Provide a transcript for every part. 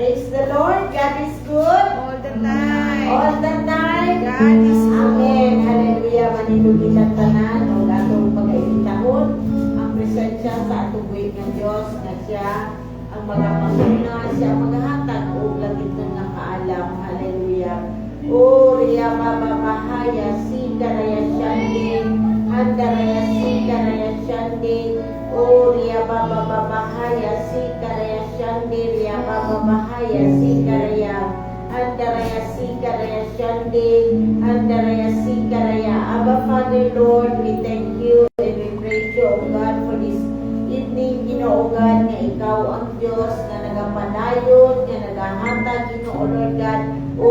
Praise the Lord. God is good. All the time. All the time. God is good. Amen. Hallelujah. Manindugin ang tanan o atong pag-aitahon ang presensya sa atong buhig ng Diyos na siya ang mga panguna, siya ang maghahatag o langit ng nakaalam. Hallelujah. O Riya Baba Mahaya Sikaraya Shande Handaraya Sikaraya Shande O Riya Baba Mahaya Sikaraya Shande Riya Baba Mahaya Sikaraya Handaraya Sikaraya Shande Handaraya Sikaraya. Abba Father Lord, we thank you and we praise you, O God, for this evening, Ginoo God, nga ikaw ang Diyos na nagapadayon, nga nagahatag, Ginoo Lord God, o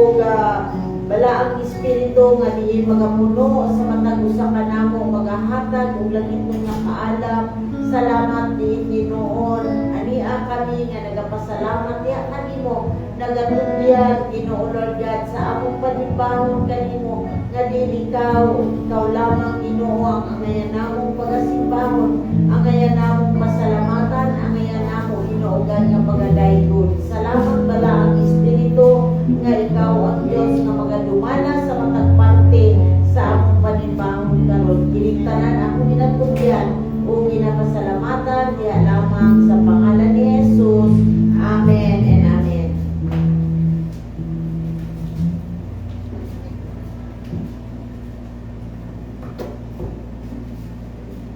bala ang Espiritu nga diin magapuno sa matag usa ka namo magahatag og langit ng nakaalam. Salamat diin Ginoon. Ania kami nga nagapasalamat diha kanimo, nagatugyan Ginoo Lord God sa among panimbahon kanimo nga dili ikaw lamang Ginoo ang angayan namong pagasimbahon, angayan namong pasalamatan, angayan namo Ginoo God nga pagadaygon. Salamat bala ang Espiritu nga ikaw ang Diyos nga magadumala sa matag parte sa among panimbahon karon. Kiniktanan ako ginatugyan o ginapasalamatan diha lamang sa pangalan ni Jesus. Amen and amen.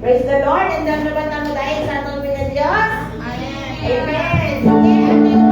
Praise the Lord, and dahil naman naman tayo sa atong mga Diyos. Amen. Amen. Okay, ano yung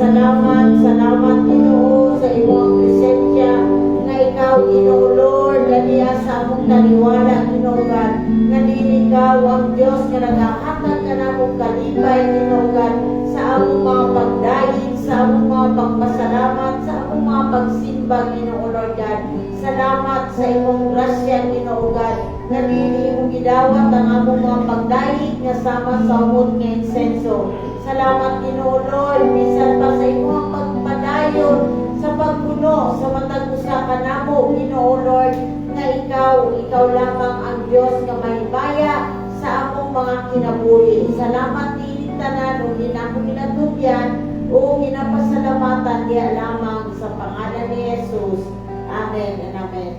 salamat, salamat Ginoo sa imong presensya na ikaw Ginoo Lord ganiya sa among kaniwala Ginoo God nga dili ikaw ang Dios nga nagahatag kanamong kalipay Ginoo God sa among mga pagdaig, sa among mga pagpasalamat, sa among mga pagsimba Ginoo Lord God. Salamat sa imong grasya Ginoo God nga dili imong gidawat ang among mga pagdaig nga sama sa umot nga insenso. Salamat Ginoo Lord, bisan pa sa imong pagpadayon sa pagpuno sa matag usa ka namo Ginoo Lord nga ikaw lamang ang Dios nga mahibaya sa among mga kinabuhi. Salamat ni tanan o ginako ginatubyan o ginapasalamatan diya lamang sa pangalan ni Jesus. Amen and amen.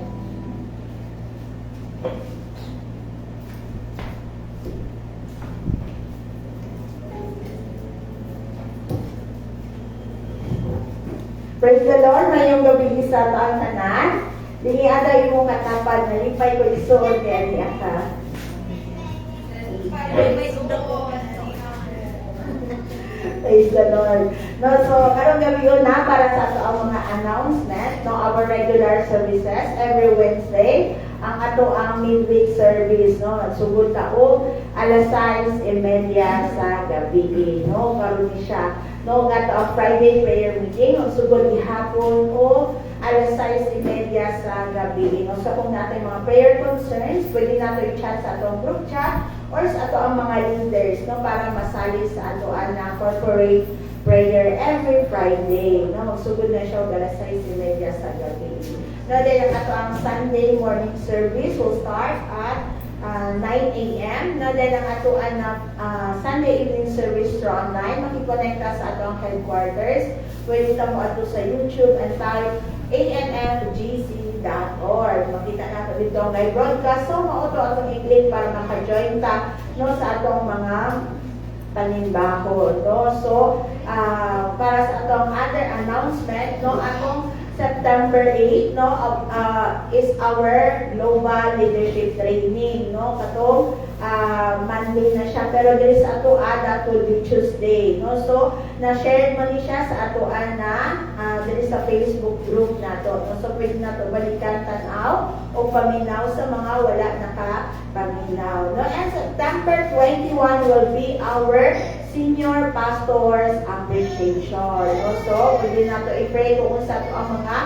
Praise the Lord, mayong gabi sa taon tanan. Dili ada imong katapad na lipay ko isuod ni ani aka. Praise the Lord. No, so karong gabi yun na para sa ato ang mga announcement, no, our regular services every Wednesday, ang ato ang midweek service, no, nagsugod taog alas 6:30 sa gabi, no, karon ni siya. No, nga ang Friday prayer meeting, ang sugod gihapon o alas 6:30 sa gabi. No, so kung natin mga prayer concerns, pwede nato i-chat sa atong group chat or sa ato ang mga leaders, no, para masali sa ato na corporate prayer every Friday. No, magsugod na siya alas 6:30 sa gabi. No, then ang ato ang Sunday morning service will start at 9 a.m. No, then ang ato na Sunday evening service through online, makikonekta sa ato ang headquarters. Pwede ta mo ato sa YouTube and type anfgc.org. Makita nato dito ang live broadcast. So, mauto atong i-click para maka-join ta, no, sa atong mga paninbahon, no. So, para sa atong other announcement, no, atong September 8, no, is our global leadership training, no. Katong Monday na siya, pero diri sa ato that will be Tuesday, no. So na-share mo ni siya sa ato na diri sa Facebook group nato, no. So pwede nato balikan tan-aw o paminaw sa mga wala nakapaminaw, no. And September 21 will be our Senior Pastors Appreciation, no. So pwede nato i-pray kung unsa to ang mga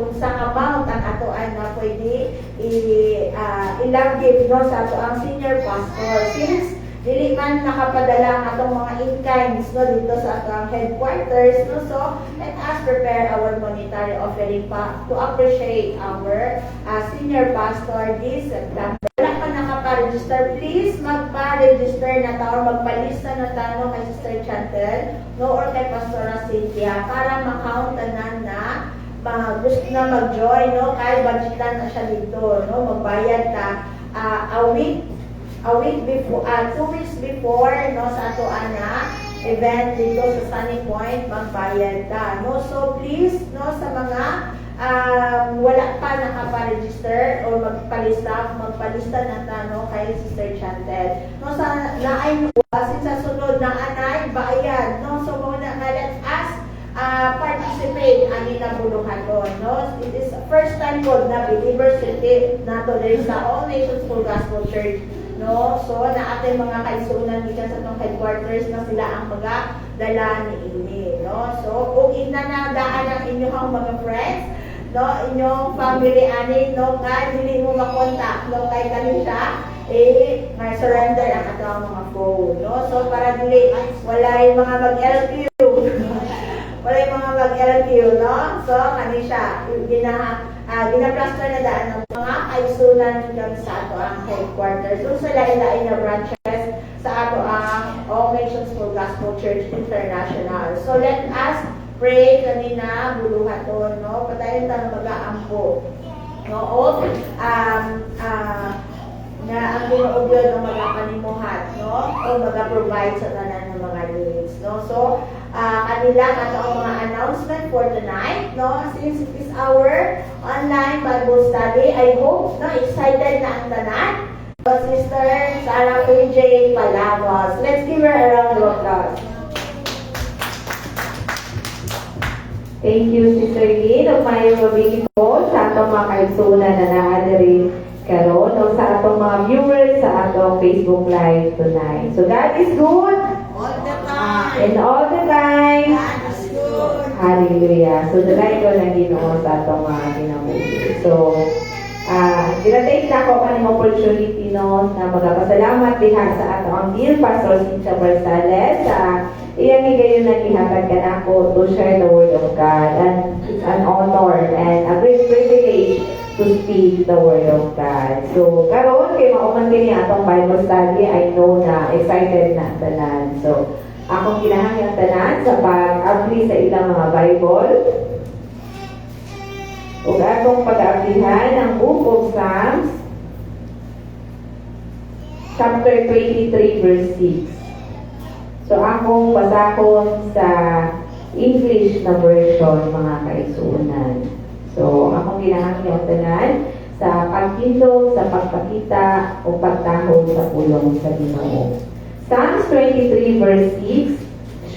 unsang amount ang ato na pwede i-love give, no, sa ato ang senior pastor. Since dili man nakapadala ang atong mga in-kinds, no, dito sa ato ang headquarters, no, so let us prepare our monetary offering pa to appreciate our senior pastor this September. Wala pa nakapa-register, please magpa-register na ta or magpalista na ta, no, kay Sister Chantel, no, or kay Pastora Cynthia para makauntanan na gusto na mag-join, no, kahit budgetan na siya dito, no, magbayad ta a week before, 2 weeks before, no, sa ato na event dito sa Sunny Point, magbayad ta, no. So please, no, sa mga wala pa nakapa-register or magpalista na ta, no, kay Sister Chantel, no, sa naay since sa sunod na anay bayad, no. So muna nga let us participate ani na buluhan doon, no. It is first time ko na believers nato diri sa All Nations Full Gospel Church, no. So na ating mga kaisunan gikan sa tong headquarters na sila ang mga dala ni ini, no. So kung inanadaan ang inyong mga friends, no, inyong family ani, no, nga dili mo makontak, no, kay kanisya may surrender ang atong mga phone, no. So para dili wala yung mga mag-LQ wala yung mga mag-LQ, no. So kanisya gina-plaster na daan ng mga kaisunan dyan sa ato ang headquarters. So sa lain-lain na branches sa ato ang All Nations Full Gospel Church International. So let us pray kanina buluhaton, no, patayon ta mag-aampo, no, o na ang ginuugyon ng mga panimuhat, no, o mag-provide sa tanan ng mga needs, no. So kanila ato ang mga announcement for tonight, no, since it is our online Bible study. I hope, no, excited na ang tanan. So, Sister Sarah PJ Palamos, let's give her a round of applause. Thank you, Sister Lynn. Ug maayong gabi ko sa atong mga kaigsunan na naadiri karon o sa atong mga viewers sa atong Facebook Live tonight. So God is good All the time. and all the time. God is good. Hallelujah. So dagay ko na Ginoo sa atong mga kinabuhi. So ginatake na ako kaning opportunity no na magpasalamat diha sa atong dear Pastor Cynthia Barsales sa iyang higayon na gihatag kanako to share the word of God, and it's an honor and a great privilege to speak the word of God. So karon kay mauman kini atong Bible study, I know na excited na tanan. So akong kinahanglan tanan sa pag-abli sa ilang mga Bible. Ug atong pag-ablihan ang Book of Psalms chapter 23 verse 6. So akong basahon sa English na version mga kaigsuonan. So akong kinahanglan tanan sa pagkindog, sa pagpakita o pagtahod sa pulong sa Ginoo. Psalms 23 verse 6.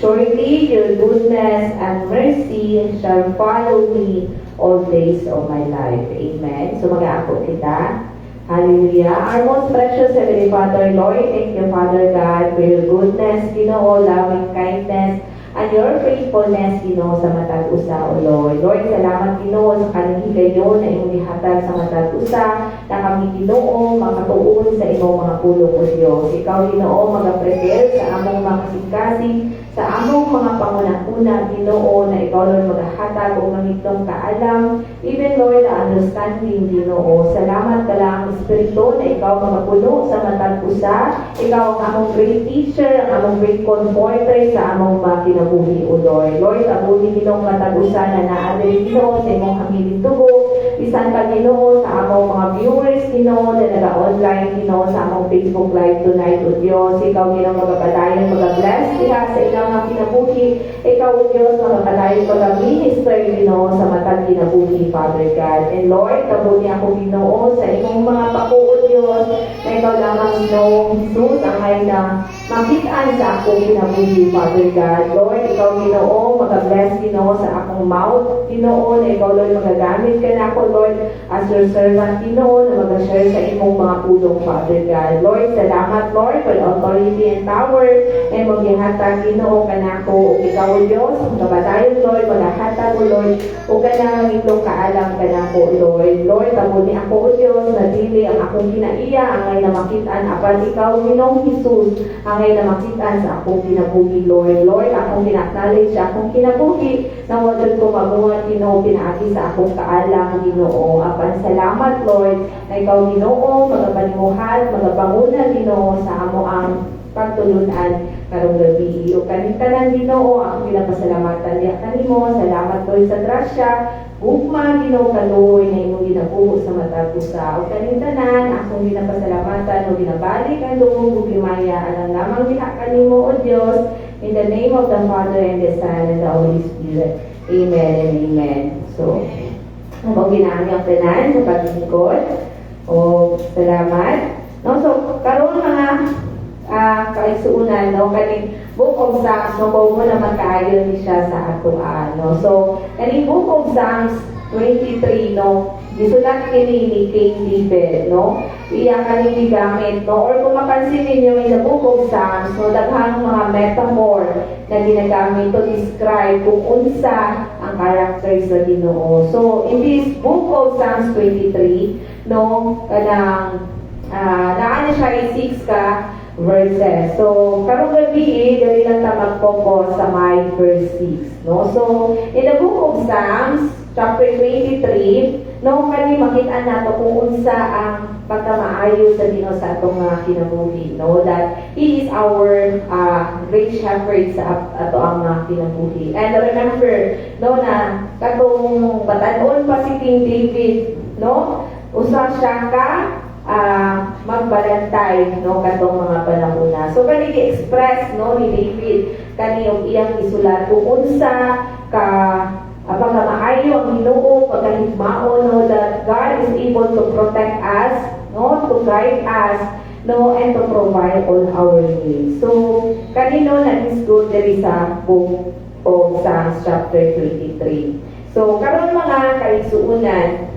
Surely your goodness and mercy shall follow me all days of my life. Amen. So mag-aako kita. Hallelujah. Our most precious Heavenly Father, Lord, thank you, Father God, for your goodness, Ginoo, loving kindness, and your faithfulness, Ginoo, sa matag usa, O Lord. Lord, salamat, Ginoo, sa kanang higayon na imong gihatag sa matag usa, na kami, Ginoo, makatuon sa imong mga pulong, O Diyos. Ikaw, Ginoo, mag-prepare sa among mga kasing-kasing, sa among mga pangunang-una, Ginoo, na ikaw, Lord, maghahatag o mangitlong kaalam, even, Lord, na understanding, Ginoo. Salamat ka lang, Espiritu, na ikaw magapuno sa matag usa. Ikaw ang among great teacher, ang among great comforter sa among mga kinabuhi, O Lord. Lord, abuti Ginoo matag usa na naadiri, Ginoo, sa imong habiling tubo. Bisan pa, Ginoo, sa among mga viewers, Ginoo, na nag-online, Ginoo, sa among Facebook Live tonight, O Diyos. Ikaw, Ginoo, magapadayon, mag-bless diha sa ilang mga kinabuhi. Ikaw, O Diyos, magapadayon, mag-minister, Ginoo, sa matag kinabuhi, Father God. And Lord, kabuti ako, Ginoo, sa imong mga pako, O Diyos, na ikaw lamang, Ginoo, Jesus, ang ay na makitaan sa akong kinabuhi, Father God. Lord, ikaw, Ginoo, mag-bless, Ginoo, sa akong mouth, Ginoo, na ikaw, Lord, magagamit ka na ako, Lord, as your servant, Ginoo, na mag-share sa imong mga pulong, Father God. Lord, salamat, Lord, for the authority and power, and maghihatag, Ginoo, ka na ako, o ikaw, O Diyos, magabatayon, Lord, maghahatag, O Lord, o ka na itong kaalam ka na ako, Lord. Lord, tabuti ako, O Diyos, na dili ang akong kinaiya, ang ay namakitaan, apan ikaw, Ginoong Jesus, ang ay namakitaan sa akong kinabuhi, Lord. Lord, akong kina-acknowledge sa akong kinabuhi, na wadon ko magungat, Ginoo, pinaagi sa akong kaalam, Ginoo. Apan salamat, Lord, na ikaw, Ginoo, magapanimuhat, magapangunan, Ginoo, sa amo ang pagtulunan karong gabi. O kanitanan, Ginoo, ang pinapasalamatan niya kanimo. Salamat, Lord, sa grasya. Ugma, Ginoo, kaluoy na imong ginabuho sa matag usa. O kanitanan, akong pinapasalamatan o ginabalik ang loob ug himaya alang lamang diha kanimo, O Dios, in the name of the Father and the Son and the Holy Spirit. Amen and amen. So, ako ginamit ang tanan sa paglingkod. O salamat. No, so karon mga kaigsuunan, no, kaning Book of Psalms, no, kung mo naman kaayon ni siya sa ato, no. So, kaning Book of Psalms 23, no, gisulat kini ni King David, no. Iya kaning gigamit, no, or kung mapansin ninyo in the Book of Psalms, no, daghang mga metaphor na ginagamit to describe kung unsa ang character sa Ginoo. So, in this Book of Psalms 23, no, kanang naa na siya 6 ka verses. So, karong gabi, dali lang ta mag-focus sa my verse 6, no? So, in the Book of Psalms, chapter 23, no, kani makita nato kung unsa ang pagkamaayo sa Ginoo sa atong mga kinabuhi, no, that He is our great shepherd sa ato ang mga kinabuhi. And remember, no, na katong batanon pa si King David, no, usa siya ka magbalantay, no, katong mga panahona. So kani gi-express, no, ni David kani og iyang isulat kung unsa ka pagkamaayo ang Ginoo, pagkahigmaon, no, that God is able to protect us, no, to guide us, no, and to provide all our needs. So kanino na is good diri sa book o Psalms chapter 23. So karon mga kaigsuonan,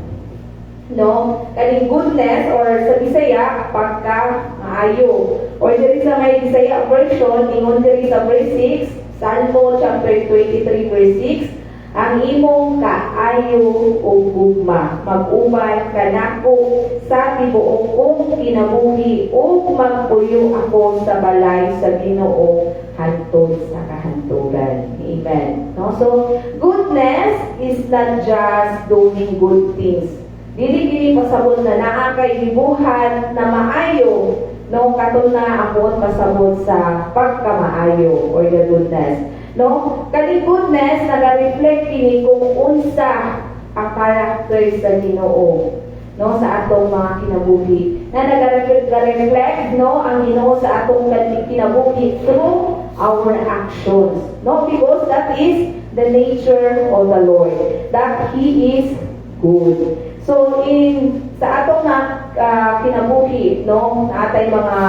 no, kaning goodness or sa Bisaya pagka maayo, or diri sa may Bisaya version ingon diri sa verse 6, Salmo chapter 23 verse 6, ang imong kaayo ug gugma mag-ubay kanako sa tibuok kong kinabuhi ug magpuyo ako sa balay sa Ginoo hantod sa kahantugan. Amen. No? So goodness is not just doing good things. Dili pasabot na naa kay gibuhat na maayo, no, katon na ako pasabot sa pagkamaayo or the goodness. No, kani goodness naga-reflect kini kung unsa ang character sa Ginoo, no, sa atong mga kinabuhi. Na naga-reflect, no, ang Ginoo sa atong kinabuhi through our actions. No, because that is the nature of the Lord, that He is good. So sa atong kinabuhi, no, atay mga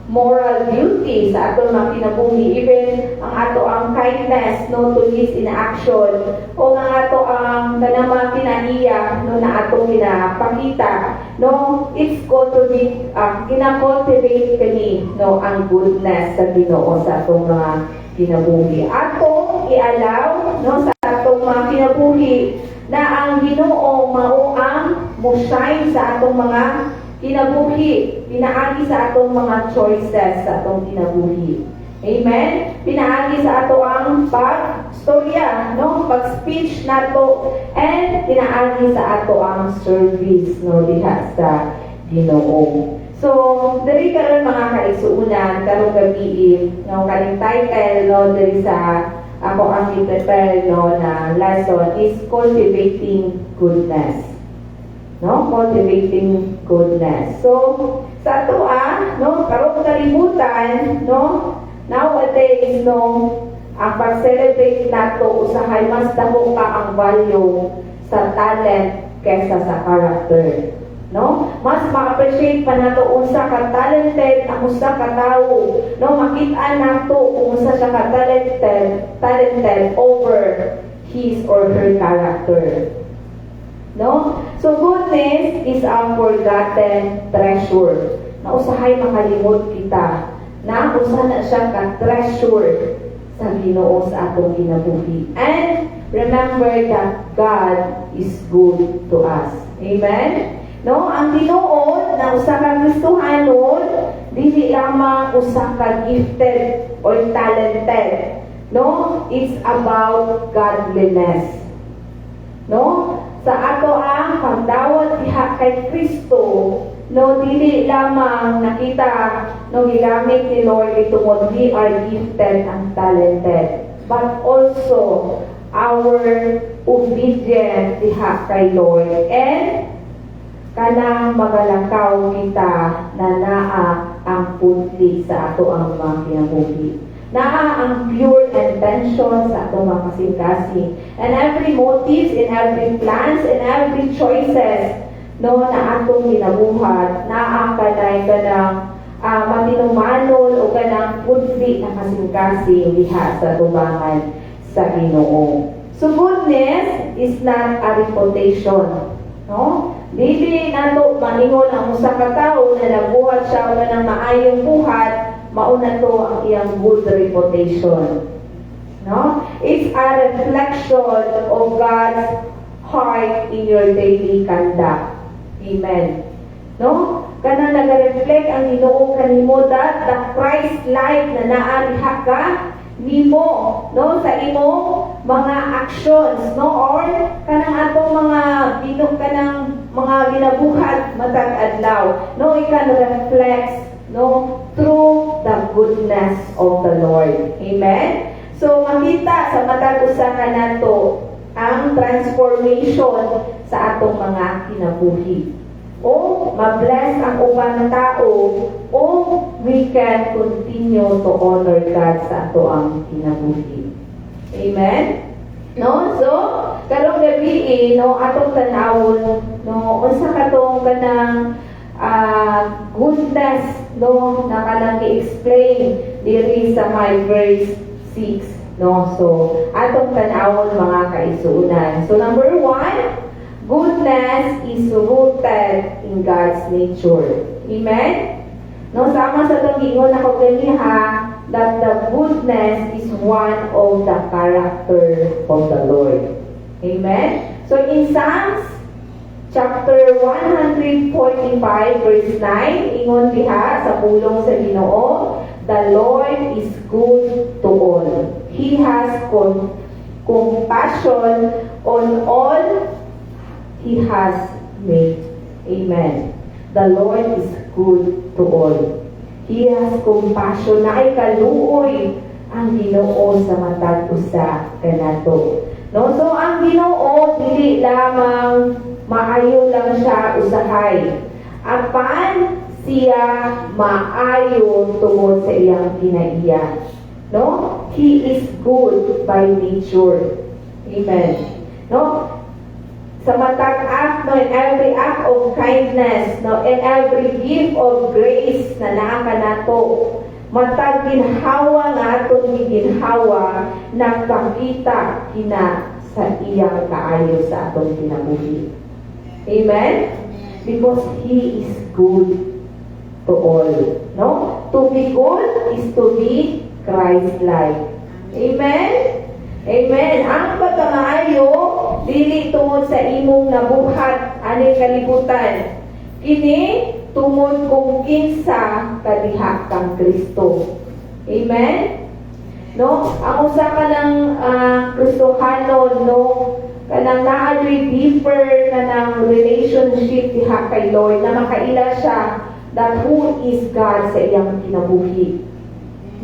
moral duty sa atong mga kinabuhi, even ang ato ang kindness, no, to his in action, o ang ato ang kanang mga kinaiya, no, na atong ginapakita, no, it's cultivate, kina-cultivate kani, no, ang goodness sa Ginoo sa atong mga kinabuhi. Atong i-allow, no, sa atong mga kinabuhi na ang Ginoo mao ang mo-shine sa atong mga kinabuhi, pinaagi sa atong mga choices sa atong kinabuhi. Amen? Pinaagi sa ato ang pag-storya, no? Pag-speech nato, and pinaagi sa ato ang service, no, diha sa Ginoo. So, diri karon mga kaigsuonan karong gabi, no, kaning title, no, diri sa ako ang i-prepare, no, na lesson is cultivating goodness. No, cultivating goodness. So, sa ato no, karong kalibutan, no, nowadays, no, ang pag-celebrate nato usahay mas dako pa ang value sa talent kaysa sa character. No, mas ma-appreciate pa nato unsa ka talented ang usa ka tawo, no, makita nato kung unsa siya ka talented over his or her character. No? So goodness is our forgotten treasure. Na usahay makalimot kita na usa na siya ka treasure sa Ginoo sa atong kinabuhi. And remember that God is good to us. Amen? No, ang Ginoo na usa ka Kristohanon dili lamang usa ka gifted or talented. No, it's about godliness. No? Sa ato ang pagdawat diha kay Kristo, no, dili lamang nakita, no, gigamit ni Lord itungod we are gifted and talented, but also our obedience diha kay Lord, and kanang magalakaw kita na naa ang putli sa ato ang mga kinabuhi. Naa ang pure intention sa atong mga kasing-kasing. And every motives, in every plans, in every choices, no, na atong ginabuhat, naa kanay kanang matinumanon o kanang putli na kasing-kasing diha sa tubangan sa Ginoo. So goodness is not a reputation. No? Dili nato maningon ang usa ka tawo na nabuhat siya o ng maayong buhat, mauna to ang iyang good reputation. No? It's a reflection of God's heart in your daily conduct. Amen. No? Kana nag-reflect ang Ginoo kanimo that the Christ life na naa diha ka nimo, no, sa imong mga actions, no, or kanang atong mga kanang mga ginabuhat matag adlaw, no, it can reflect, no, through the goodness of the Lord. Amen. So makita sa matag usa kanato ang transformation sa atong mga kinabuhi. O ma-bless ang uban na tao, o we can continue to honor God sa ato ang kinabuhi. Amen? No? So, karong gabi, no, atong tanawon, no, unsa katong kanang goodness, no, na kanang i-explain diri sa my verse 6. No? So, atong tanawon mga kaisunan. So, number 1, goodness is rooted in God's nature. Amen? No, sama sa itong ingon ako ganiha that the goodness is one of the character of the Lord. Amen? So, in Psalms chapter 145 verse 9, ingon diha sa pulong sa Ginoo, the Lord is good to all. He has compassion on all He has made. Amen. The Lord is good to all. He has compassion na ay kaluoy ang Ginoo sa matag usa kanato. No, so ang Ginoo dili lamang maayo lang siya usahay. Apan siya maayo tungod sa iyang kinaiya. No? He is good by nature. Amen. No? Sa matag act, no, in every act of kindness, no, in every gift of grace na naa kanato, matag ginhawa nga aton giginhawa, nagpakita kina sa iyang kaayo sa atong kinabuhi. Amen? Because He is good to all. No? To be good is to be Christ-like. Amen? Amen. Ang pagkamaayo, dili tungod sa imong nabuhat ani kalibutan. Kini tungod kung kinsa kadiha kang Kristo. Amen? No? Ang usa ka ng Kristohanon, no? Kanang naadoy deeper na ng relationship diha kay Lord na makaila siya that who is God sa iyang kinabuhi.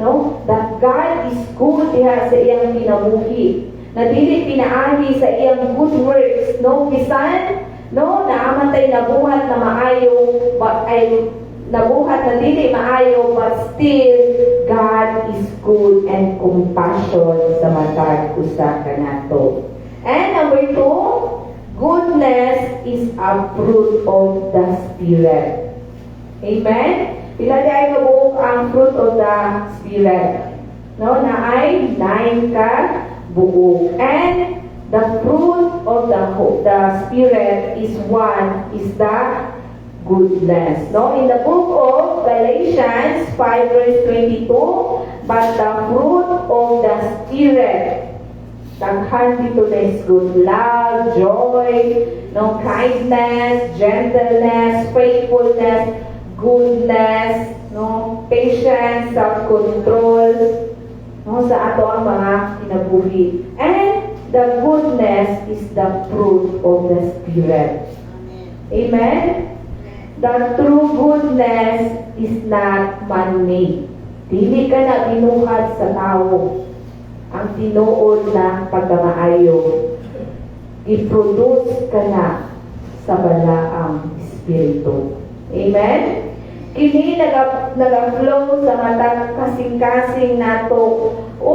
No? That God is good diha sa iyang kinabuhi. Na dili pinaahi sa iyang good works. No? Bisan, no? Naamatay nabuhat na maayo, but ay nabuhat na dili maayo, but still, God is good and compassion sa matag usa kanato. And number 2, goodness is a fruit of the Spirit. Amen? Pila di ay kabuok ang fruit of the Spirit. No? Na ay 9 ka buok. And the fruit of the Spirit is the goodness. No? In the book of Galatians 5 verse 22, but the fruit of the Spirit, daghan dito na is good love, joy, no, kindness, gentleness, faithfulness, goodness, no, patience, self-control, no, sa ato ang mga kinabuhi. And the goodness is the fruit of the Spirit. Amen? The true goodness is not man-made. Dili ka na binuhat sa tao. Ang tinuod na pagkamaayo, i-produce ka na sa balaang Espiritu. Amen? Kini nag-flow sa matag kasing-kasing nato o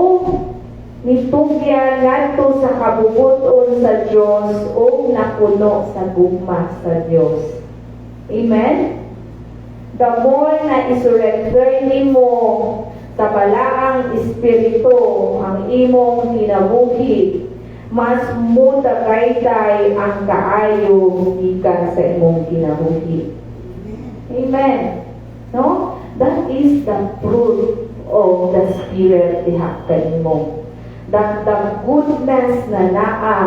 nitugyan nato sa kabubuton sa Diyos o napuno sa gugma sa Diyos. Amen? The more na isurrender nimo sa balaang Espiritu ang imong kinabuhi, mas mutagayday ang kaayo gikan sa imong kinabuhi. Amen. No? That is the fruit of the Spirit diha kanimo. That the goodness na naa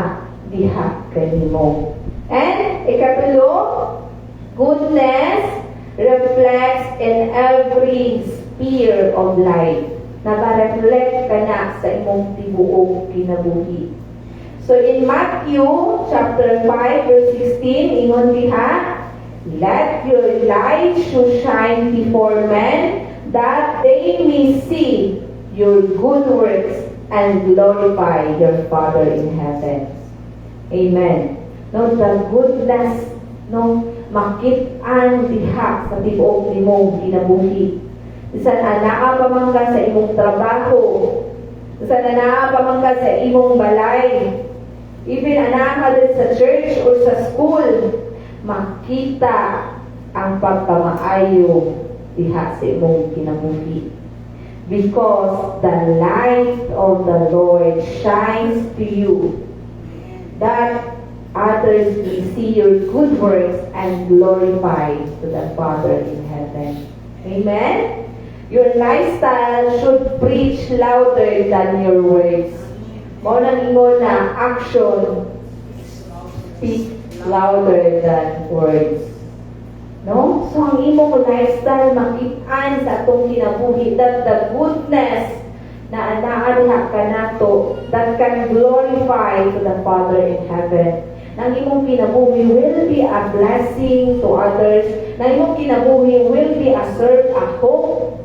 diha kanimo. And ikatulo, goodness reflects in every sphere of life. Naka-reflect ka na sa imong tibuok kinabuhi. So in Matthew chapter 5 verse 16, ingon diha, let your light so shine before men that they may see your good works and glorify your Father in heaven. Amen. No, the goodness, no, makit-an diha sa tibuok nimong kinabuhi. Bisan anaa pa man ka sa imong trabaho, bisan anaa pa man ka sa imong balay, even anaa ka din sa church or sa school, makita ang pagkamaayo diha sa imong kinabuhi. Because the light of the Lord shines to you, that others may see your good works and glorify to the Father in heaven. Amen? Your lifestyle should preach louder than your words. Mao nang ingon na action speak louder than words. No? So ang imong lifestyle makit-an sa atong kinabuhi that the goodness na anaa diha kanato that can glorify to the Father in heaven. Nang imong kinabuhi will be a blessing to others. Nang imong kinabuhi will be a hope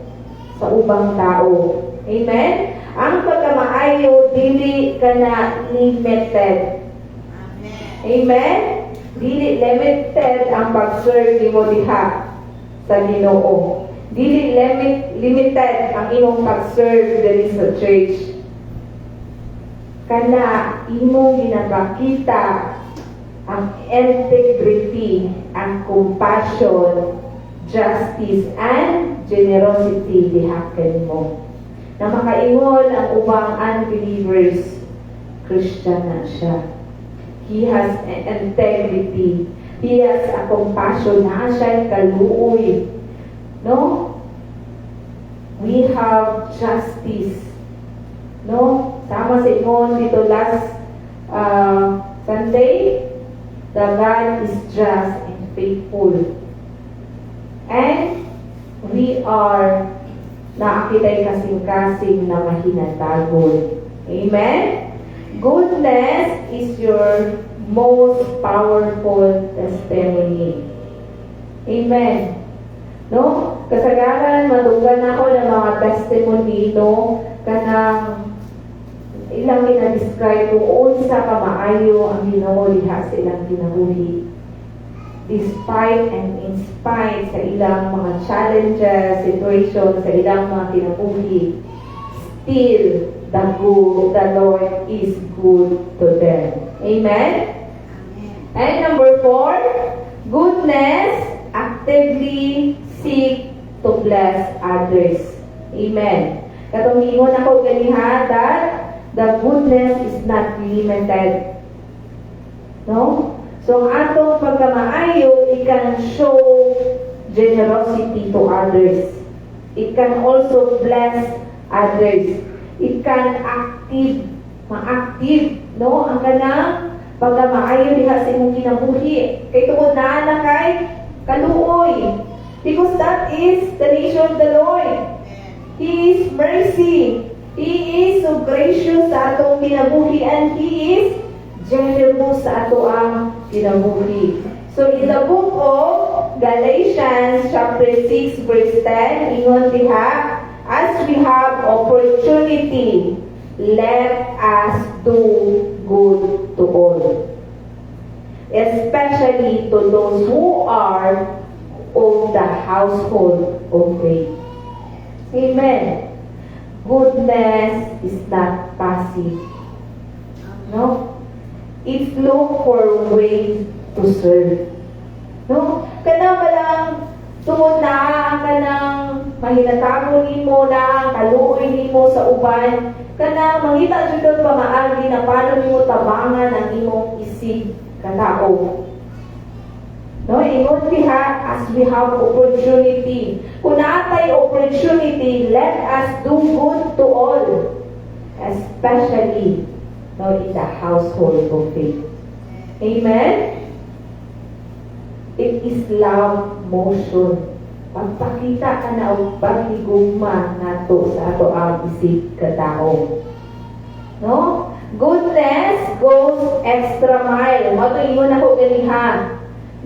sa ubang tao. Amen? Ang pagkamaayo dili kana limited. Amen? Dili limited ang pag-serve nimo diha sa Ginoo. Dili limited ang imong pag-serve diri sa church. Kana imong ginapakita ang integrity, ang compassion, justice, and generosity diha kanimo. Na makaingon ang ubang unbelievers, Christian na siya. He has integrity. He has a compassion. Na siya kaluoy. No? We have justice. No? Tama sa ingon dito last Sunday. The God is just and faithful. And we are naakitay kasing-kasing na mahinatagon. Amen? Goodness is your most powerful testimony. Amen. No? Kasagaran, madugan ako ng mga testimony, no? Kanang ilang ina-describe kung unsa ka maayo ang Ginoo diha sa ilang kinabuhi. Despite and in spite sa ilang mga challenges, situations, sa ilang mga kinabuhi, still, the Lord is good to them. Amen? And number 4, goodness actively seek to bless others. Amen. Katong ingon ako ganiha that the goodness is not limited. No? So, ang atong pagkamaayo, it can show generosity to others. It can also bless others. It can ma-active, no? Ang kanang pagkamaayo diha sa imong kinabuhi. Kay tungod na kay kaluoy. Because that is the nature of the Lord. He is mercy. He is so gracious sa atong kinabuhi and He is generous sa ato ang kinabuhi. So in the book of Galatians chapter 6 verse 10, ingon diha, as we have opportunity, let us do good to all, especially to those who are of the household of faith. Amen. Goodness is not passive. No? It's look for ways to serve. No? Kana ba lang tungod na kanang mahinatago nimo na kaluoy nimo sa uban, kana mangita jud kang pamaagi na paano nimo tabangan ang imong isig katao. No, ingon diha as we have opportunity. Kung naatay opportunity, let us do good to all, especially no, in the household of faith. Amen? It is love motion. Pagpakita ka na og paghigugma nato sa ato ang isip katao. No? Goodness goes extra mile. Matuingon ako ganiha.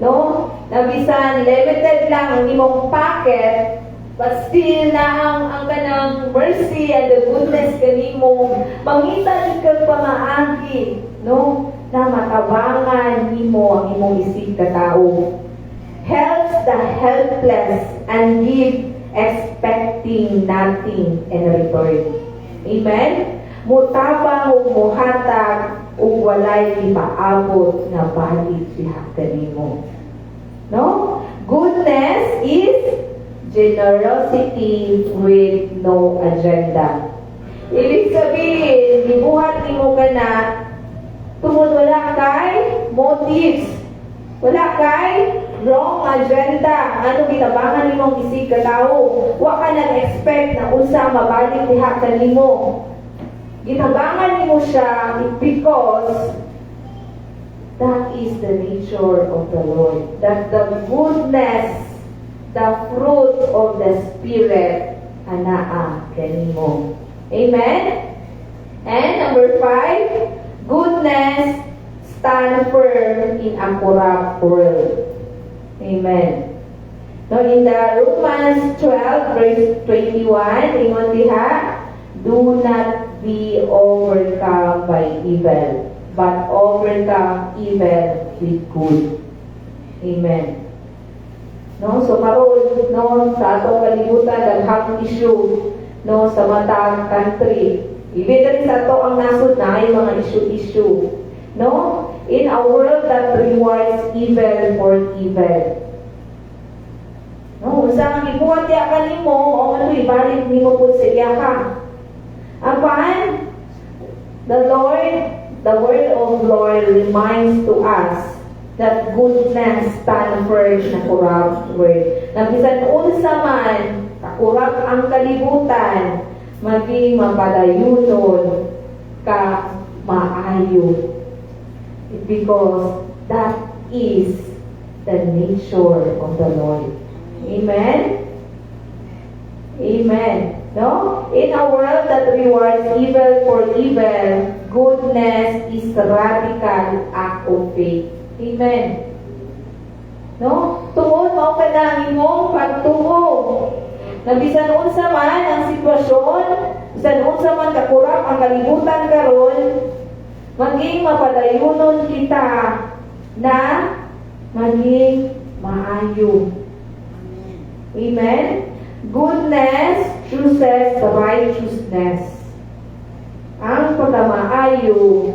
No? Nabisan limited lang ang imong pocket, but still na ang kanang mercy and the goodness kanimo mangita kang pamaagi, no? Na matabangan nimo ang imong isig katao. Helps the helpless and give expecting nothing in return. Amen? Mutabang o muhatag o walay ipaabot na balik siya kanimo. No? Goodness is generosity with no agenda. Ibig sabihin, kana tungod wala kay motives. Wala kay wrong agenda. Ano gitabangan nimong isig ka tao? Wa ka nag-expect na unsa mabalik diha kanimo. Gitabangan nimo siya because that is the nature of the Lord. That the goodness, the fruit of the Spirit, anaa kanimo. Amen? And number 5, goodness stand firm in a corrupt world. Amen. So in the Romans 12 verse 21, ingon diha, do not be overcome by evil, but overcome evil with good. Amen. No, so karon no sa atong kalibutan daghang issue no sa matang country. Even diri sa ato ang nasod na ay mga issue. No? In a world that rewards evil for evil. No, usa ang gibuhat ya kanimo o ano ibalik nimo pud sa iya ka. Apan the word of Lord reminds to us that goodness stand firm na corrupt world. Na bisan unsa man kakurap ang kalibutan, maging mapadayunon ka maayo. Because that is the nature of the Lord. Amen? Amen. No? In a world that rewards evil for evil, goodness is a radical act of faith. Amen. No? Tuon mo ka na imong pagtuo. Na bisan unsa man ang sitwasyon, bisan unsa man kakurap ang kalibutan karon, maging mapadayunon kita na maging maayo. Amen? Goodness chooses righteousness. Ang pagkamaayo,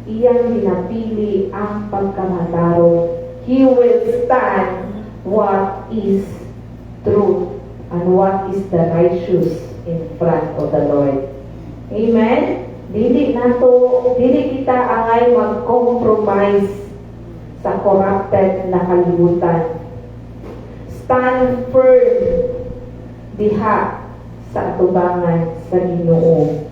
iyang pinapili ang pagkamataro. He will stand what is truth and what is the righteous in front of the Lord. Amen? Dili kita angay mag-compromise sa corrupted na kalibutan. Stand firm diha sa atubangan sa Ginoo.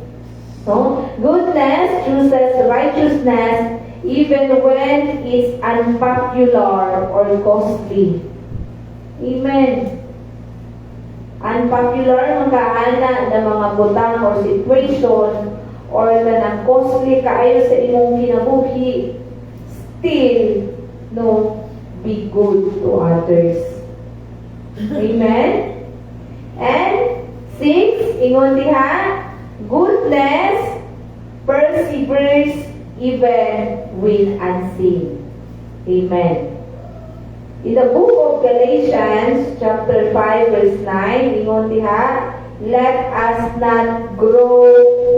So, goodness chooses righteousness even when it's unpopular or costly. Amen. Unpopular magkaana na mga butang or situation or na costly kaayo sa imong kinabuhi, still no be good to others. Amen. And 6, ingon diha, goodness perseveres even when unseen. Amen. In the book of Galatians chapter 5 verse 9, ingon diha, let us not grow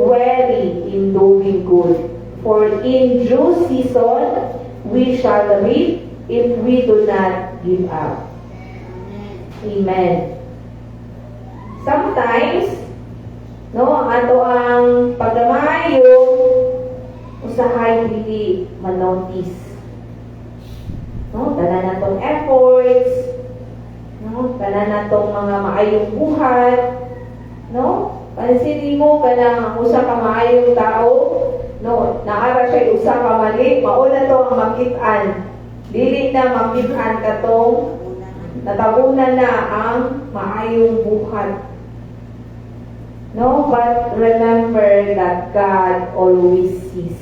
weary in doing good, for in due season we shall reap if we do not give up. Amen. Sometimes, no, ato ang pagdamayo usahay dili manotice. No, tanan natong efforts, no, tanan natong mga maayong buhat, no? Pansinin mo kanang usa ka maayong tao, no, naara siya usa ka mali, mauna to ang makit-an. Dili na makit-an katong natabunan na ang maayong buhat. No, but remember that God always sees.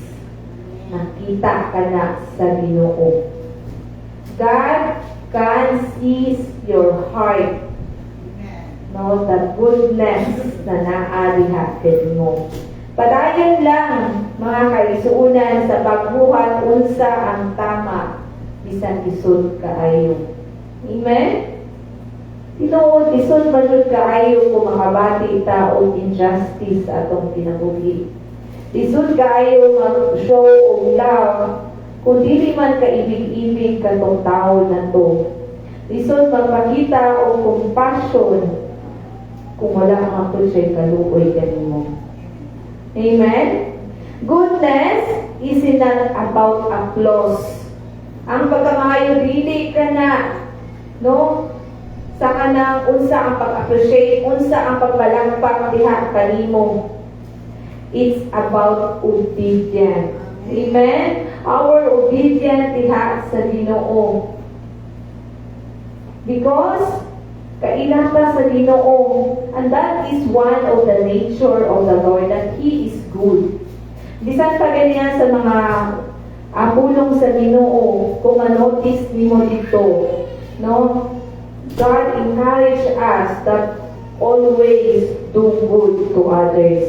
Nakita ka na sa Ginoo. God can see your heart. No, the goodness na naarihatin mo. Padayon lang, mga kaisuunan, sa pagbuhat unsa ang tama, bisan isod kaayo. Amen? Tinuod, isod manod kaayo kung makabati ta og injustice atong kinabuhi. Isod kaayo mag-show og love kung dili man kaibig-ibig katong tao na to. Isod magpakita og compassion kung wala man po siya'y kaluoy kanimo. Amen? Goodness is not about applause. Ang pagkamaayo dili ka na, no? Sa kanang unsa ang pag-appreciate, unsa ang pagbalangpak diha kanimo. It's about obedience. Amen? Our obedience diha sa Ginoo. Because kailan ta sa Ginoo, and that is one of the nature of the Lord, that He is good. Bisan pa ganyan sa mga pulong sa Ginoo, kung ma-notice nimo dito, no? God encourage us that always do good to others.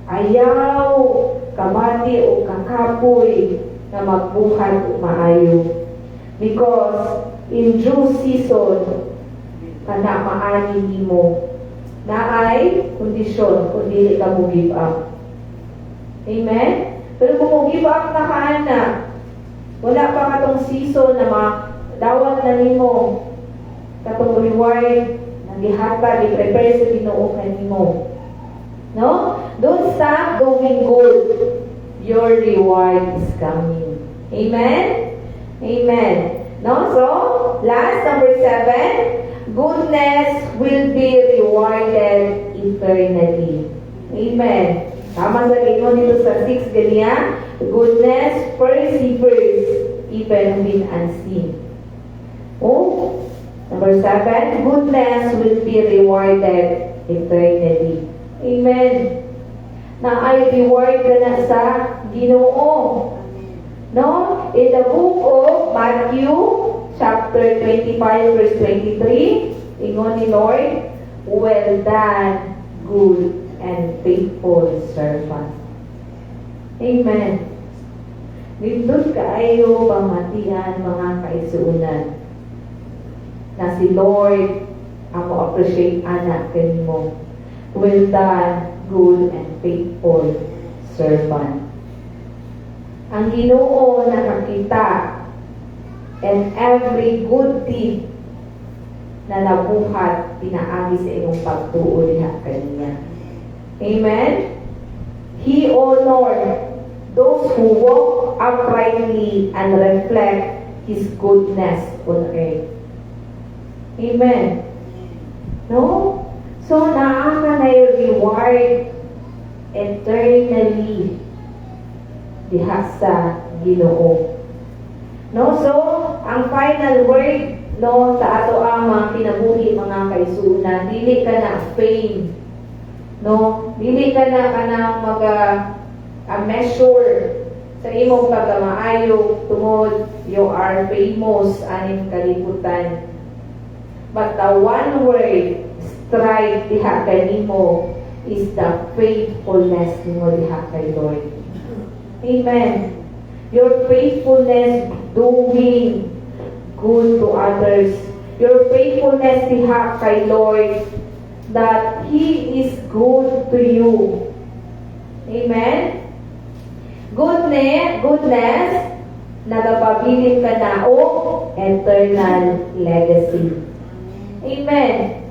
Ayaw kabati o kakapoy na magbuhat o maayo. Because in due season, kana maani nimo na ay kondisyon kung dili ka mo give up. Amen? Pero kung mo give up na kaana, wala pa katong season na madawat na nimo katong reward na gihatag, i-prepare sa Ginoo kanimo. No? Don't stop doing good. Your reward is coming. Amen? Amen. No? So, last, number 7, goodness will be rewarded eternally. Amen. Tama sa inyo dito sa 6 ganyan, goodness perseveres even when unseen. Oh, number 7, goodness will be rewarded eternally. Amen. Na ay reward ka na sa Ginoo. No? In the book of Matthew, chapter 25, verse 23, ingon ni Lord, well done, good and faithful servant. Amen. Nindot kaayo pamatian mga kaisuunan na si Lord ang mo-appreciate anak kanimo. Well done, good and faithful servant. Ang Ginoo nakakita and every good deed na nabuhat pinaagi sa imong pagtuo diha kaniya. Amen? He honored those who walk uprightly and reflect His goodness on earth. Amen? No? So, naaka na yung reward eternally diha sa Ginoo. No? So, ang final word, no, sa ato ang mga kinabuhi, mga kaisunan, dili ka na fame. No? Dili ka na measure sa imong pagkamaayo tungod you are famous aning kalibutan. But the one word strive diha kanimo is the faithfulness nimo diha kay Lord. Amen. Your faithfulness doing good to others. Your faithfulness diha kay Lord, that He is good to you. Amen? Goodness, nagapabilin ka na o eternal legacy. Amen.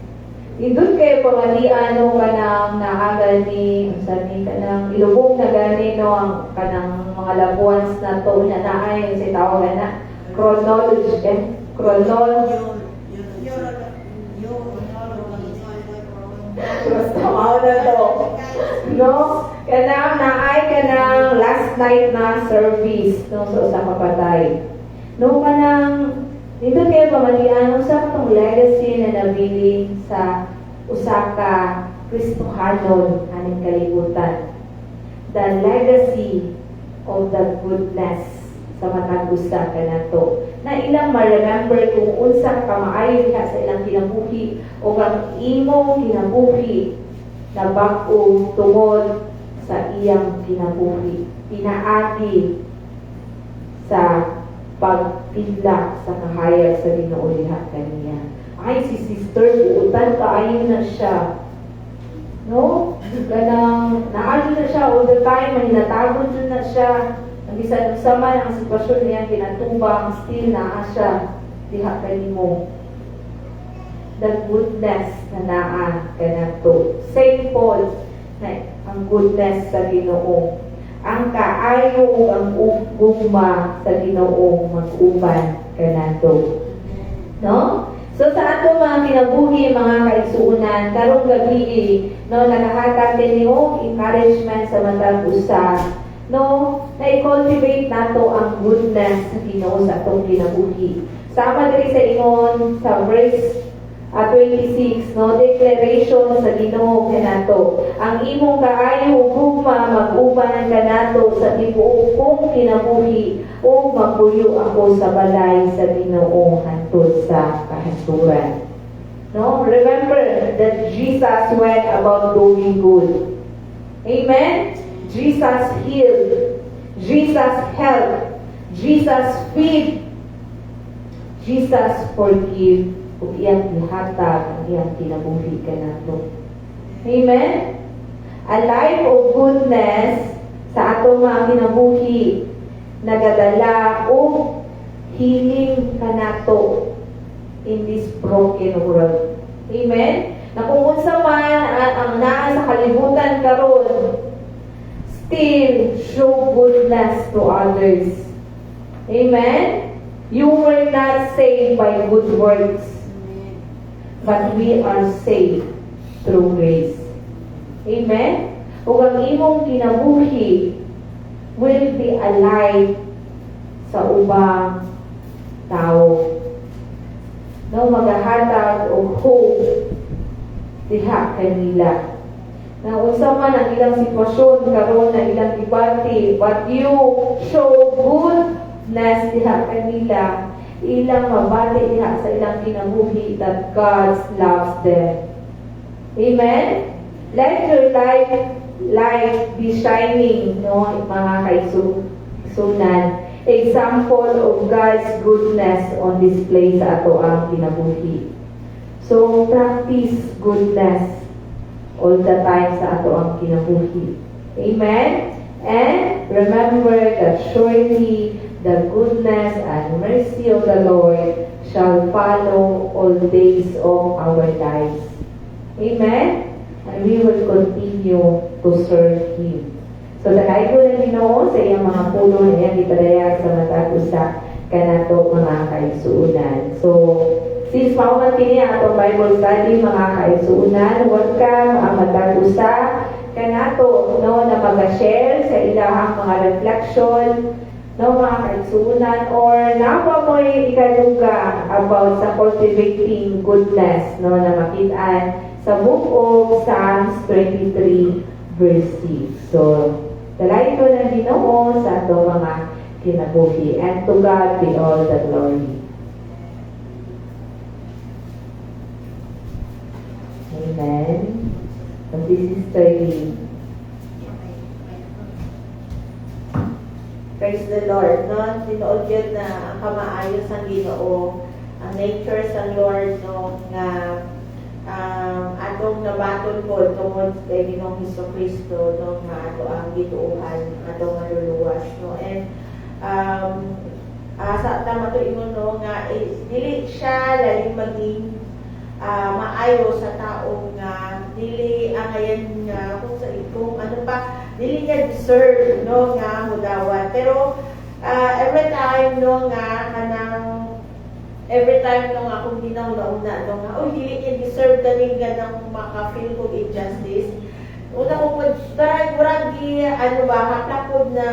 Indun kayo pangaliano ka ng naagal ni, sabi ka ng ilubog na gani, no, ang kanang mga labuans na to na naay, sa tawagan na, chronology, basta mao na to. No? Kanang naay ka ng last night na service, no, sa usa ka patay. No, kanang dito kayo pamalian, usa itong legacy na nabiling sa usa ka Kristohanon aning kalibutan. The legacy of the goodness sa matag usa ka nato. Na ilang ma-remember kung unsa ka maayo diha sa ilang kinabuhi o ang imong kinabuhi na bag-o tungod sa iyang kinabuhi. Pinaagi sa pagtidlak sa kahayag sa Ginoo diha kaniya. Ay, si sister, uutan kaayo na siya. No? Ganang, naayo na siya all the time, maninatagon dyan na siya. Ang bisan sa man ang sitwasyon niya kinatubang, still naa siya diha kanimo. The goodness na naa kanato. Saint Paul, na ang goodness sa Ginoo. ang kaayo ang gugma sa Ginoo mag-uban kanato. No? So sa ato mga kinabuhi, mga kaigsuonan, karong gabi, no, nakahatag din niyo encouragement sa matag usa, no, na i-cultivate nato ang goodness sa Ginoo sa atong kinabuhi. Sama diri sa ingon sa verse 26, no, declaration sa Ginoo kanato. Ang imong kaayo ug gugma mag-uban kanato sa tibuok kong kinabuhi o magpuyo ako sa balay sa Ginoo hangtod sa kahaturan. No, remember that Jesus went about doing good. Amen. Jesus healed. Jesus helped. Jesus feed. Jesus forgive. Ug iyang gihatag ang iyang kinabuhi kanato. Amen? A life of goodness sa atong mga kinabuhi nagadala og healing kanato in this broken world. Amen? Na kung unsa man ang naa sa kalibutan karon, still show goodness to others. Amen? You were not saved by good works, but we are saved through grace. Amen? Ug ang imong kinabuhi will be alive sa ubang tao. No, magahatag og hope diha kanila. Na unsa man ang ilang sitwasyon karon na ilang gibati, but you show goodness diha kanila, ilang mabati diha sa ilang kinabuhi that God loves them. Amen? Let your light be shining, no, mga kaigsunan. Example of God's goodness on display sa ato ang kinabuhi. So, practice goodness all the time sa ato ang kinabuhi. Amen? And remember that surely the goodness and mercy of the Lord shall follow all the days of our lives. Amen? And we will continue to serve Him. So, dahil ko na Ginoo sa iyang mga pulo na iyang ipadayag sa matag usa kanato mga kaigsuonan. So, since mauman kini atong Bible study mga kaigsuonan, welcome ang matag usa kanato, no, na mag-share sa ilahang mga reflection, no, mga kaigsuonan, or napa mo'y ikaduga about sa cultivating goodness, no, na makitaan sa book of Psalms 23 verse 6. So, dalayan ko ng Ginoo sa ato mga kinabuhi. And to God be all the glory. Amen. So this is 30. Praise the Lord, no? Tinuod yun na ang kamaayos ang Ginoo, ang nature sa Lord, no, nga atong nabatol ko tungod kay Ginoong Hesukristo, no, nga ato ang gituuhan, atong maluluwas, no. And sa tama to ingon, no, nga dili siya lalim maging maayo sa taong nga dili angayan nga kung ano pa, dili niya deserve, no, nga mudawat. Pero every time, no, nga every time no nga kung ginauna-una, no nga, oh, dili niya deserve galing ganang maka-feel ko injustice. Una ko po, murag ano ba, haplapod na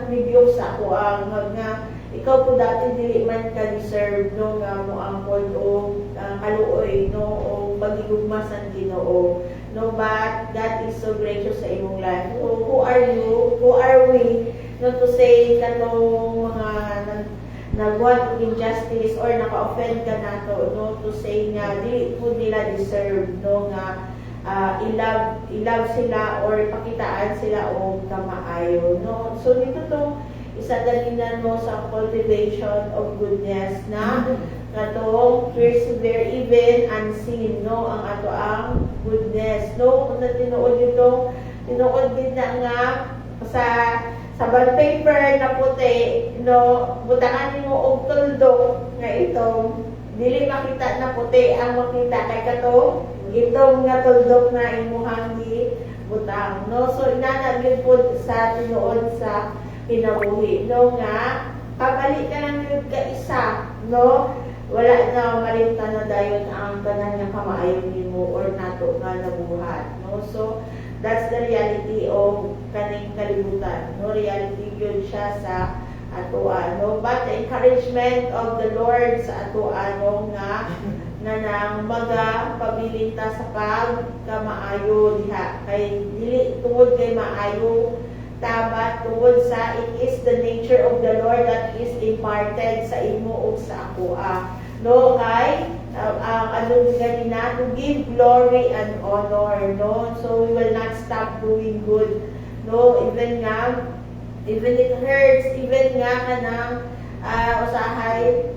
review sa ako ang nga, ikaw po dati dili man ka deserve, no, nga mo ang pod o kaluoy, no, o pagigugma sa Ginoo, no, but God is so gracious sa imong life. So, who are you? Who are we? No, to say katong mga nagwan og injustice or naka-offend ka nato, no, to say nga dili po nila deserve, no, nga i-love sila or pakitaan sila o kamaayo, no. So dito to isa dalinan mo sa cultivation of goodness na kato persevere even unseen, no, ang ato ang goodness, no. Kung tinuod dito, tinuod din na nga sa bond paper na puti, no, butangan mo og tuldok nga itong dili makita na puti ang makita kay kato itong nga tuldok na imuhang butang, no? So inana gyud po sa tinuod sa kinabuhi, no nga kabalik ka lang gyud ka isa, no? Wala na malimtan na dayon ang tanan nga kamaayon nimo or nato nga nabuhat, no? So that's the reality of kaning kalibutan, no? Reality gyud siya sa ato ano, but the encouragement of the Lord sa ato ano nga nang magapabilita sa kamaayo diha kay dili tungod kay maayo tabat tungod sa it is the nature of the Lord that is imparted sa imo ug sa ako no kay ang ano ganina to give glory and honor, no? So we will not stop doing good, no? Even it hurts, even nga kanang usahay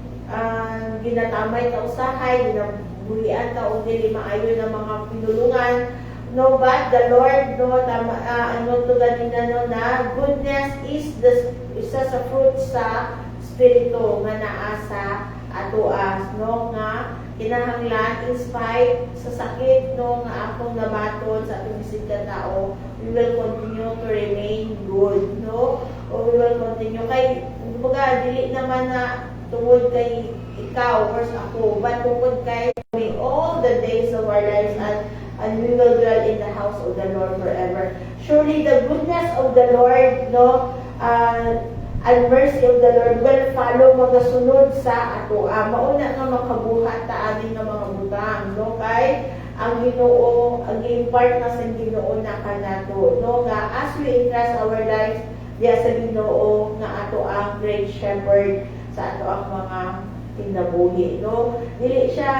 ginatamay ta usahay, ginabuhian ta o dili maayo ng mga pinulungan, no? But the Lord, no, ano to ganina, no, na goodness is isa sa fruit sa spirito nga naa sa atoas, no, nga kinahanglan in spite sa sakit, no, nga akong nabaton sa atong bisig ka tao, we will continue to remain good, no, o we will continue kay kumbaga dili naman na tungod kay ikaw or ako, but tungod kay all the days of our lives and we will dwell in the house of the Lord forever. Surely the goodness of the Lord, no, and mercy of the Lord will follow magasunod sa ato. Mauna nga makabuhat ta aning nga mga butang, no, kay ang Ginoo ang impart na sa Ginoo na kanato, no, nga as we entrust our lives diya sa Ginoo nga ato ang great shepherd sa ato ang mga kinabuhi, no? Dili siya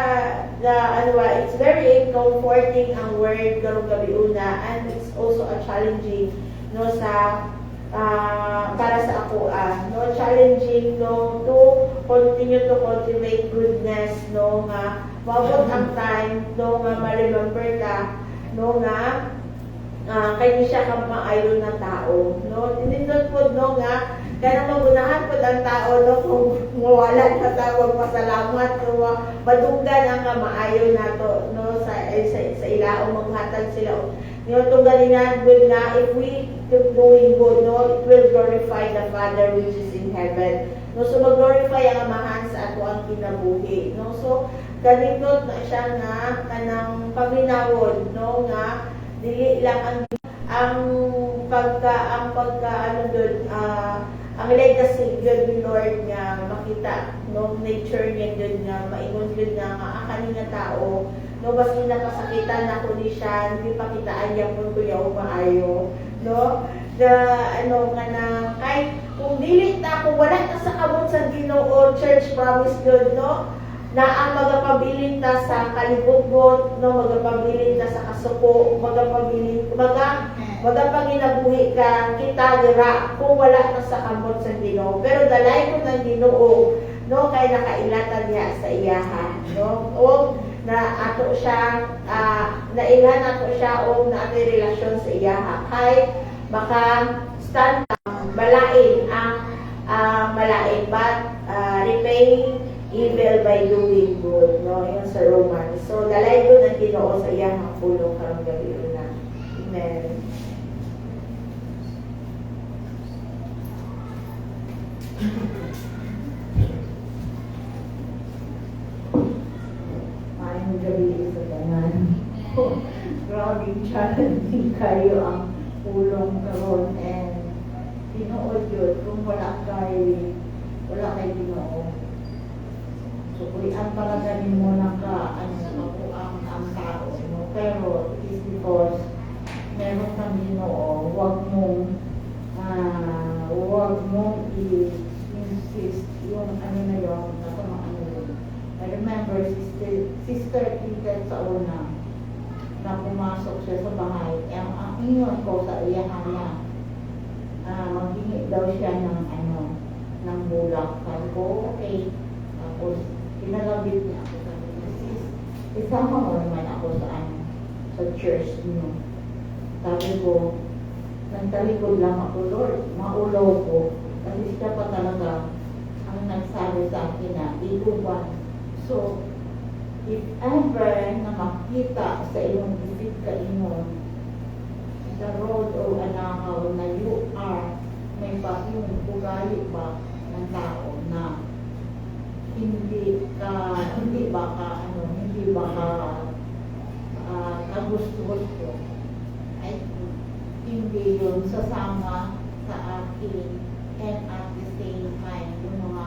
na ano it's very comforting ang word karong gabi una, and it's also a challenging, no, sa para sa ako no, challenging, no, to continue to cultivate goodness, no, nga mabot ang time, no, nga ma-remember ka, no, nga kay siya ka maayon na tao, no, tinindot po, no, nga kaya magunahan po ang tao, no, kung mawala na tawag pasalamat, no, madunggan ang maayo na to, no, sa ilaong maghatag sila, no, itong galingan good na if we keep doing good, no, it will glorify the Father which is in heaven, no, so mag-glorify ang Amahan sa ato ang kinabuhi, no, so ganindot na siya nga kanang paminawon, no, nga dili lang ang pagka ano doon ang legacy yun ni Lord nga makita, no, nature niya doon nga maingon yun nga akani nga tao, no, basta nakasakitan na ko ni siya hindi pakitaan niya kung kuya o maayo, no, the ano nga na kahit kung dili ta kung wala ta sa kamot sa Ginoo church promise doon, no, na ang magapabilin ta sa kalibot-bot, no, magapabilin ta sa kasuko, magapanginabuhi ka kita dira kung wala ta sa kamot sa Ginoo. Pero dalay ko ng Ginoo, no, kay nakailatan niya sa iyahan, no, o na ato siya nailan ato siya o na atay relasyon sa iyaha kay baka stand balain ang malain, but repay evil by doing good, no, yun sa Romans. So dalay ko ng Ginoo sa iyang pulong karong gabi una. Amen. Maayong gabi sa tanan. Grabe challenging kayo ang pulong karon, and tinuod yun kung wala kay Ginoo. So, ang palaganin mo ng ang tao, no? Pero it is because meron kang Ginoo, huwag mong i-insist yung ano na yun, I remember sister Tita sa una na pumasok siya sa bahay, ang inyon ko sa iyahan niya, maghingi daw siya ng bulak. Sabi ko, okay. Tapos pinalabit niya ako, sabi niya, isama mo naman ako sa church niyo. Sabi ko, nagtalikod lang ako, Lord, maulaw ko. Kasi siya pa talaga ang nagsabi sa akin na iluban. So, if ever na makita sa iyong isip ka ingon, the road o anahaw na you are, may ba yung ugali ba ng tao na hindi ba ka kagusto-gusto, ay hindi yun sasama sa akin, and at the same time yung mga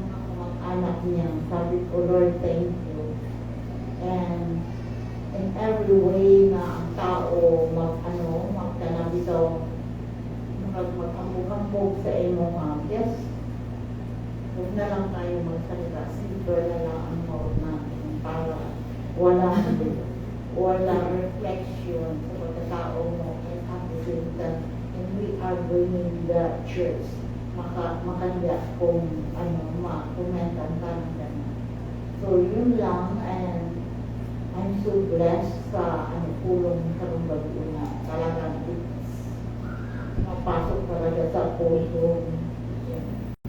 kamag-anak niya, sabi ko, Lord, thank you. And in every way na ang tao magkanabitaw, mag-ambog-ambog sa imo, yes, huwag na lang tayo magsalita, simple na lang ang mouth natin para walang reflection sa pagkatao mo, and at the same time, and we are bringing the church makanya kung makomentan ka ng ganun. So yun lang, and I'm so blessed sa pulong karong bago na talagang mapasok talaga sa puso.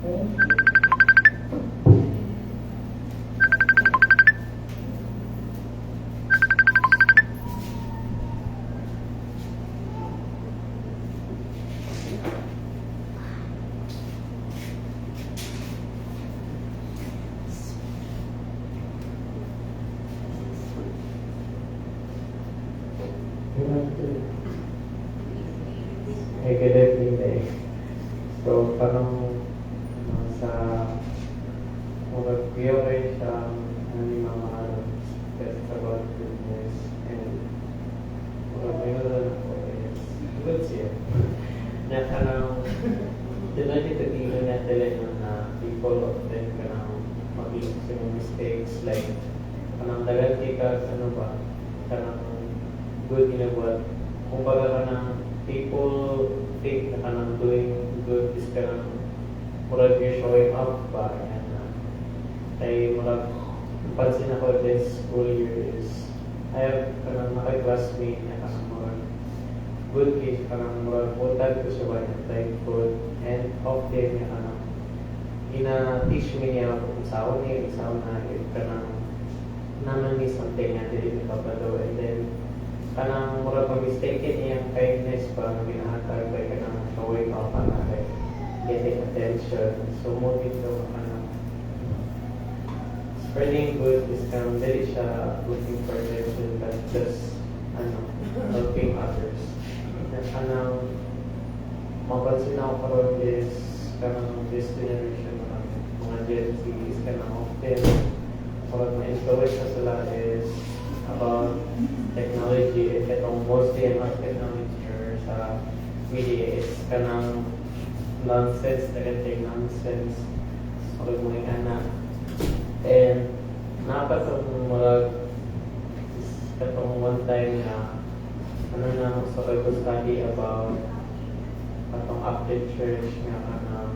Thank you. Hey, good evening day. So, parang sa mga POA siya ng mga test about goodness and mga mayroon ako is good siya. Na parang tinatitigilan niya talaga na people often kanang mag-look sa mga mistakes like kanang dagat ka kanang good ginagawa. Kung baga kanang people think na kanang doing good is kanang murag you're showing up ba yan ay murag pansin ako this school year is I have kanang naka-classmate na kanang murag good case kanang murag buntag ko siya ba yung like food and off day niya kanang ina-teach me niya kung saan niya kanang naman ni something na dili nakapadaw and then kanang mura pag-mistaken niyang kindness pa na ginahatag by kanang showing off na like getting attention. So moving to kanang spreading good is kanang dili siya looking for attention but just helping others. Na kanang mapansin ako karon is kanang this generation mga Gen Z is kanang often what my influence sa sila is about technology and katong mostly about technology or sa media is kanang nonsense, negative nonsense or mga anak and nakapatong mga katong one time na na sa study about katong update church nga kanang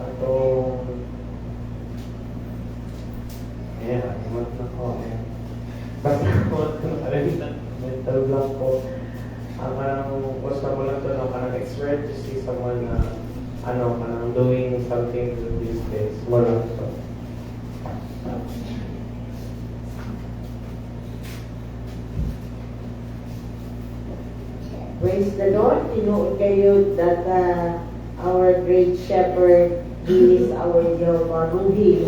atong iwan na ko basta ko mental block ko ang parang gusto mo lang to parang expert to see someone na parang doing something with these days more lang so Praise the Lord. Tinuod kayo that our great shepherd is our Jehovah Ruhi.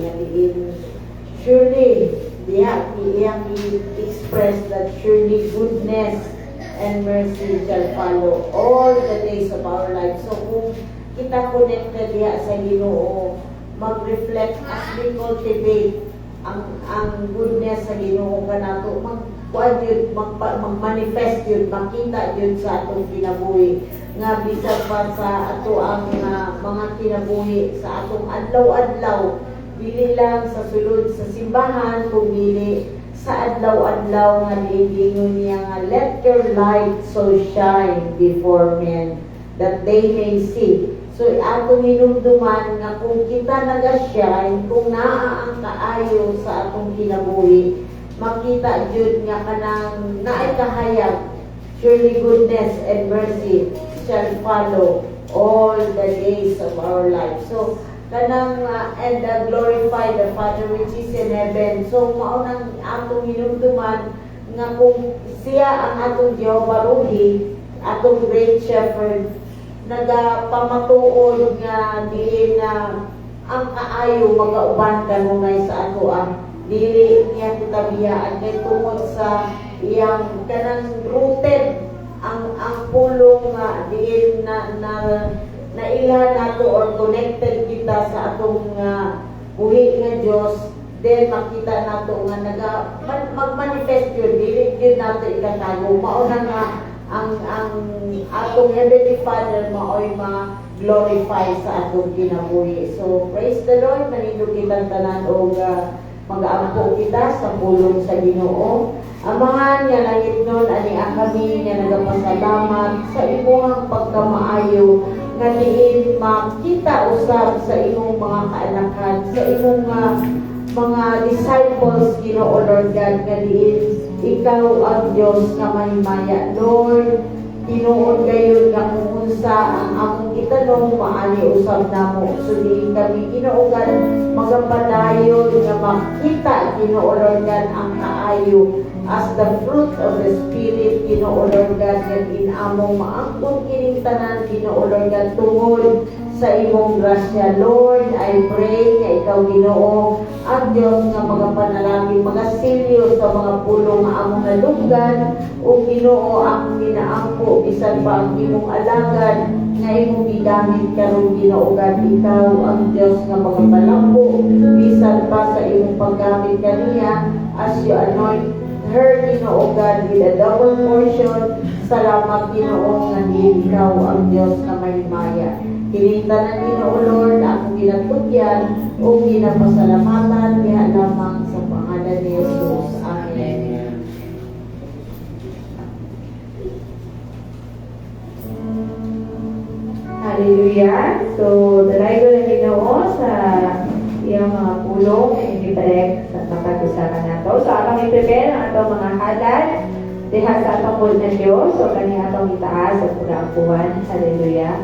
Surely, iyang express that surely goodness and mercy shall follow all the days of our life. So kung kita connected diha sa Ginoo, mag-reflect as we cultivate ang goodness sa Ginoo kanato, mag-manifest yun, makita yun sa atong kinabuhi nga bisag pa sa ato ang mga kinabuhi sa atong adlaw-adlaw, dili lang sa sulod sa simbahan, kundi sa adlaw-adlaw nga diingon niya nga let your light so shine before men that they may see. So atong hinumduman nga kung kita naga-shine, kung naa ang kaayo sa atong kinabuhi, makita jud nga kanang naay kahayag, surely goodness and mercy shall follow all the days of our life. So and glorify the Father which is in heaven. So mao nang atong hinumduman nga kung siya ang atong Jehovah Ruhi, atong great shepherd, nagapamatuod nga diin na ang kaayo magauban kanunay sa ato dili niya kitabiyaan kay tungod sa iyang kanang rooted ang pulong nga diin na ilan nato or connected kita sa atong buhi nga Dios, then makita nato nga magmanifest yun, dili yun nato ikatago. Mao na nga ang atong Heavenly Father maoy ma-glorify sa atong kinabuhi. So praise the Lord, nanindog kitang tanan o mag-aampo kita sa pulong sa Ginoo. Amahan nga langit nun, ani kami nga nagapasalamat sa imong pagkamaayo nga diin makita usab sa imong mga kaanakan, sa imong mga disciples, Ginoo Lord God, nga diin ikaw ang Diyos nga mahimaya. Lord, tinuod gayon nga kung unsa ang among itanong maali usab namo. Suli kami Ginoo God magapadayon nga makita, Ginoo Lord God, ang kaayo as the fruit of the Spirit, Ginoo Lord God, nga inamong maangkon kining tanan, Ginoo Lord God, tungod sa imong grasya. Lord, I pray nga ikaw Ginoo ang Diyos nga magapanalangin, magasilyo sa mga pulong nga among nalugdan, o Ginoo ang ginaampo bisan pa ang imong alagad nga imong gigamit karon, Ginoo God, ikaw ang Diyos nga magapalambo bisan pa sa imong paggamit kaniya as you anoint her, Ginoo God, with a double portion. Salamat, Ginoo, nga diin ikaw ang Diyos na mahimaya. Kinitanan, Ginoo Lord, akong ginatugyan o ginapasalamatan diha lamang sa pangalan ni Jesus. Amen. Hallelujah. So, dalago na Ginoo sa iyang mga pulong na inipaleg sa pagkatusakan nato. So, atong i-prepare ang atong mga halad diha sa atong pulong ng Diyos. So, kaniya atong itaas at pag-aapuan. Hallelujah.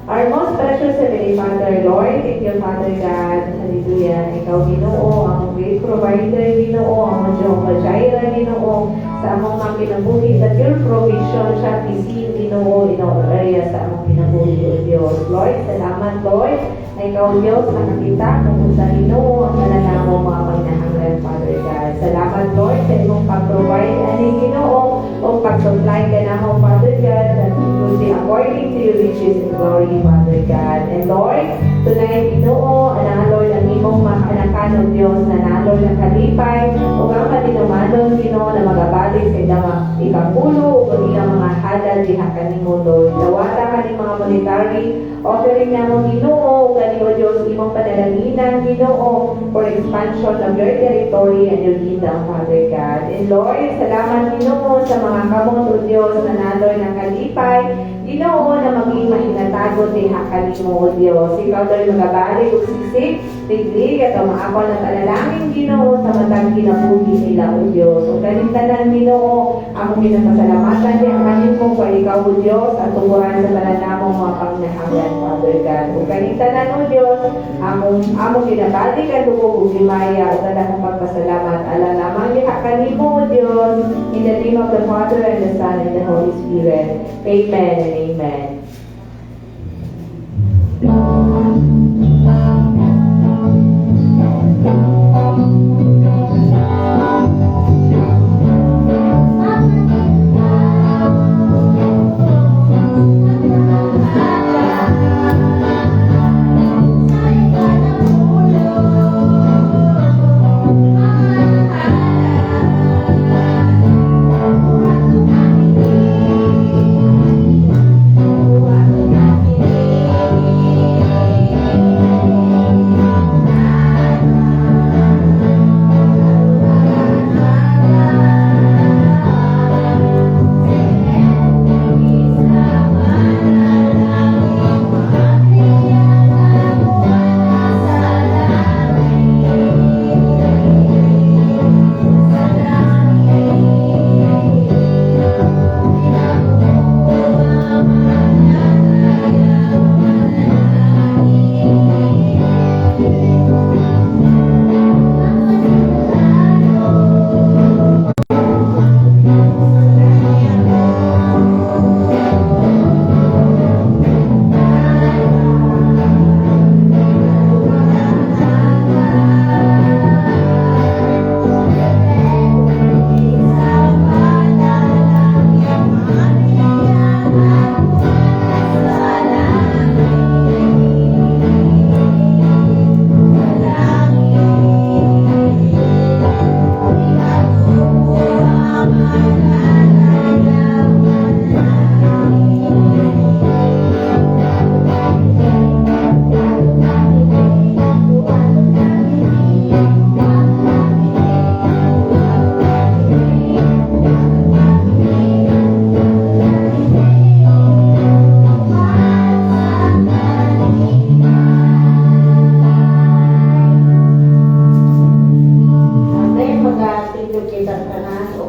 Our most precious Heavenly Father, Lord, thank you, Father God. Hallelujah. Ikaw, Ginoo, ang great provider, Ginoo, ang Jehovah Jireh, Ginoo, sa among mga kinabuhi, that your provision shall be seen, Ginoo, in all areas sa among kinabuhi, O Diyos. Lord, salamat, Lord, na ikaw, Diyos, nakakita kung sa Ginoo ang mananamo mga pagnahanglan, Father God. Salamat, Lord, sa imong pag-provide, ani Ginoo, o pag-supply ka na mo, Father God, that will be according to your riches and glory, Father God. And Lord, tonight, Ginoo, Lord, ang imong makanakan ng Diyos na nalor ng kalipay, o ang matinumanon, Ginoo, na magabalik sa ilang ikapulo, o ilang mga halal diha kanimo, Lord. Nawata ka mga monetary offering na mo, Ginoo, o Diyos, imong panalanginan, Ginoo, for expansion of your territory and your kingdom, Father God. And Lord, salamat, Ginoo, sa mga kamot, O Diyos, na nalor ng kalipay, Ginoo, na maging mahinatago diha kanimo, O Diyos. Ikaw Lord, magabalik o sisig, biglig at umaakon ng alalangin, Ginoo, sa matang kinabuhi nila, O Diyos. O kanintanan, Ginoo, among pinapasalamatan di ang kanimo kung ikaw, O Diyos, at tuburan sa talanamong mga pagnahangan, Father God. O kanintanan, O Diyos, among pinabalik at lubog o limaya, o talang pagpasalamat, alalamang diha kanimo, O Diyos, in the name of the Father, and the Son, and the Holy Spirit. Amen and amen.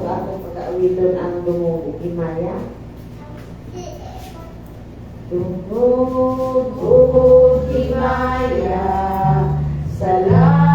o atong pag-awiton ang Dungog Himaya. Dungog Himaya, salamat.